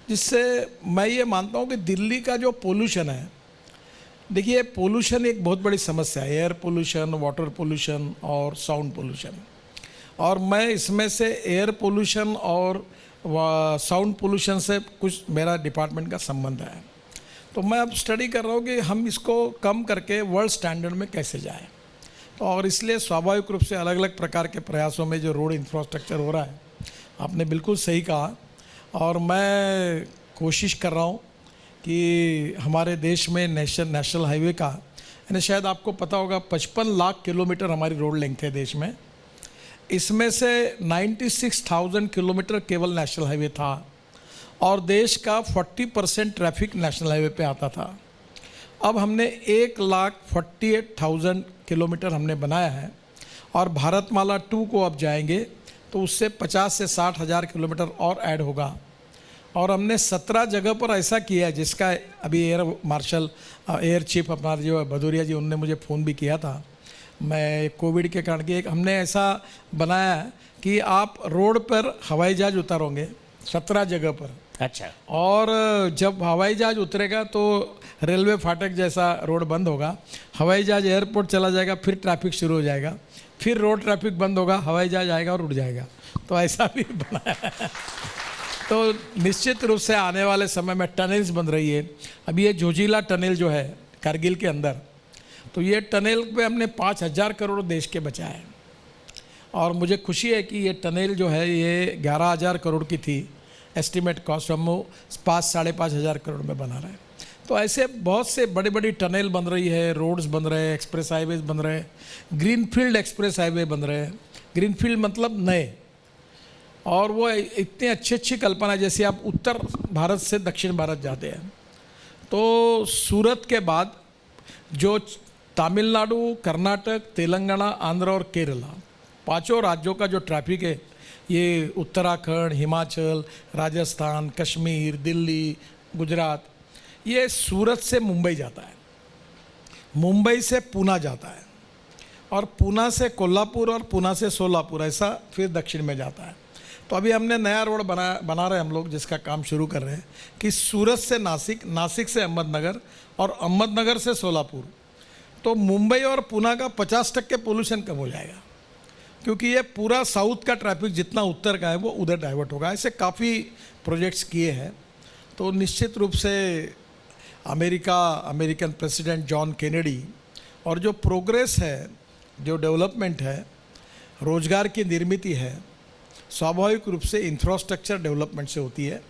जिससे मैं ये मानता हूँ कि दिल्ली का जो पोल्यूशन है, देखिए पोल्यूशन एक बहुत बड़ी समस्या है, एयर पोल्यूशन, वाटर पोल्यूशन और साउंड पोल्यूशन। और मैं इसमें से एयर पोल्यूशन और साउंड पोल्यूशन से कुछ मेरा डिपार्टमेंट का संबंध है। तो मैं अब स्टडी कर रहा हूँ कि हम इसको कम करके वर्ल्ड स्टैंडर्ड में कैसे जाएं। तो और इसलिए स्वाभाविक रूप से अलग अलग प्रकार के प्रयासों में जो रोड इंफ्रास्ट्रक्चर हो रहा है, आपने बिल्कुल सही कहा। और मैं कोशिश कर रहा हूँ कि हमारे देश में नेशनल हाईवे का, यानी शायद आपको पता होगा 55 लाख किलोमीटर हमारी रोड लेंथ है देश में। इसमें से 96,000 किलोमीटर केवल नेशनल हाईवे था और देश का 40% ट्रैफिक नेशनल हाईवे पे आता था। अब हमने 1,48,000 किलोमीटर हमने बनाया है और भारतमाला 2 को अब जाएंगे तो उससे 50 से 60 हज़ार किलोमीटर और ऐड होगा। और हमने 17 जगह पर ऐसा किया है जिसका अभी एयर चीफ अपना जो भदौरिया जी, उनने मुझे फ़ोन भी किया था। मैं कोविड के कारण की हमने ऐसा बनाया है कि आप रोड पर हवाई जहाज़ उतारोगे 17 जगह पर। अच्छा। और जब हवाई जहाज़ उतरेगा तो रेलवे फाटक जैसा रोड बंद होगा, हवाई जहाज़ एयरपोर्ट चला जाएगा, फिर ट्रैफिक शुरू हो जाएगा, फिर रोड ट्रैफिक बंद होगा, हवाई जहाज़ आएगा और उड़ जाएगा। तो ऐसा भी बनाया है। तो निश्चित रूप से आने वाले समय में टनल्स बन रही है। अभी ये जोजिला टनल जो है कारगिल के अंदर, तो ये टनल पे हमने 5,000 करोड़ देश के बचाए हैं। और मुझे खुशी है कि ये टनल जो है ये 11,000 करोड़ की थी एस्टिमेट कॉस्ट, हम 5-5.5 हज़ार करोड़ में बना रहे हैं। तो ऐसे बहुत से बड़ी बड़ी टनल बन रही है, रोड्स बन रहे हैं, एक्सप्रेस हाईवेज बन रहे हैं, ग्रीनफील्ड एक्सप्रेस हाईवे बन रहे हैं। ग्रीनफील्ड मतलब नए, और वो इतनी अच्छी कल्पना है। जैसे आप उत्तर भारत से दक्षिण भारत जाते हैं तो सूरत के बाद जो तमिलनाडु, कर्नाटक, तेलंगाना, आंध्र और केरला, 5 राज्यों का जो ट्रैफिक है, ये उत्तराखंड, हिमाचल, राजस्थान, कश्मीर, दिल्ली, गुजरात, ये सूरत से मुंबई जाता है, मुंबई से पूना जाता है, और पूना से कोल्हापुर और पूना से सोलापुर, ऐसा फिर दक्षिण में जाता है। तो अभी हमने नया रोड बना रहे हैं हम लोग, जिसका काम शुरू कर रहे हैं कि सूरत से नासिक, नासिक से अहमदनगर और अहमदनगर से सोलापुर, तो मुंबई और पूना का 50% पोल्यूशन कम हो जाएगा, क्योंकि ये पूरा साउथ का ट्रैफिक जितना उत्तर का है वो उधर डाइवर्ट होगा। ऐसे काफ़ी प्रोजेक्ट्स किए हैं। तो निश्चित रूप से अमेरिकन प्रेसिडेंट जॉन केनेडी और जो प्रोग्रेस है, जो डेवलपमेंट है, रोजगार की निर्मित है, स्वाभाविक रूप से इंफ्रास्ट्रक्चर डेवलपमेंट से होती है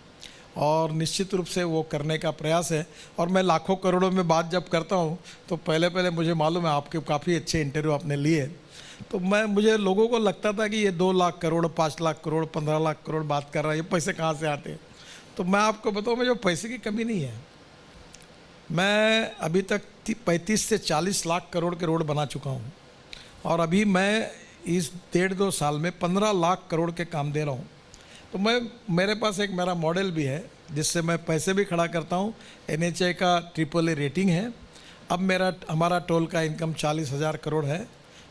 और निश्चित रूप से वो करने का प्रयास है। और मैं लाखों करोड़ों में बात जब करता हूँ तो पहले मुझे मालूम है आपके काफ़ी अच्छे इंटरव्यू आपने लिए, तो मुझे लोगों को लगता था कि ये 2 लाख करोड़, 5 लाख करोड़, 15 लाख करोड़ बात कर रहा है, ये पैसे कहाँ से आते हैं। तो मैं आपको बताऊँ, मुझे पैसे की कमी नहीं है। मैं अभी तक 35 से 40 लाख करोड़ के रोड बना चुका हूँ और अभी मैं इस 1.5-2 साल में 15 लाख करोड़ के काम दे रहा हूँ। तो मेरे पास एक मेरा मॉडल भी है जिससे मैं पैसे भी खड़ा करता हूँ। NHAI का AAA रेटिंग है। अब हमारा टोल का इनकम 40,000 करोड़ है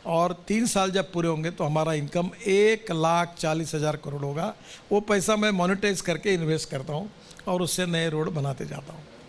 और 3 साल जब पूरे होंगे तो हमारा इनकम 1,40,000 करोड़ होगा। वो पैसा मैं मोनेटाइज करके इन्वेस्ट करता हूँ और उससे नए रोड बनाते जाता हूँ।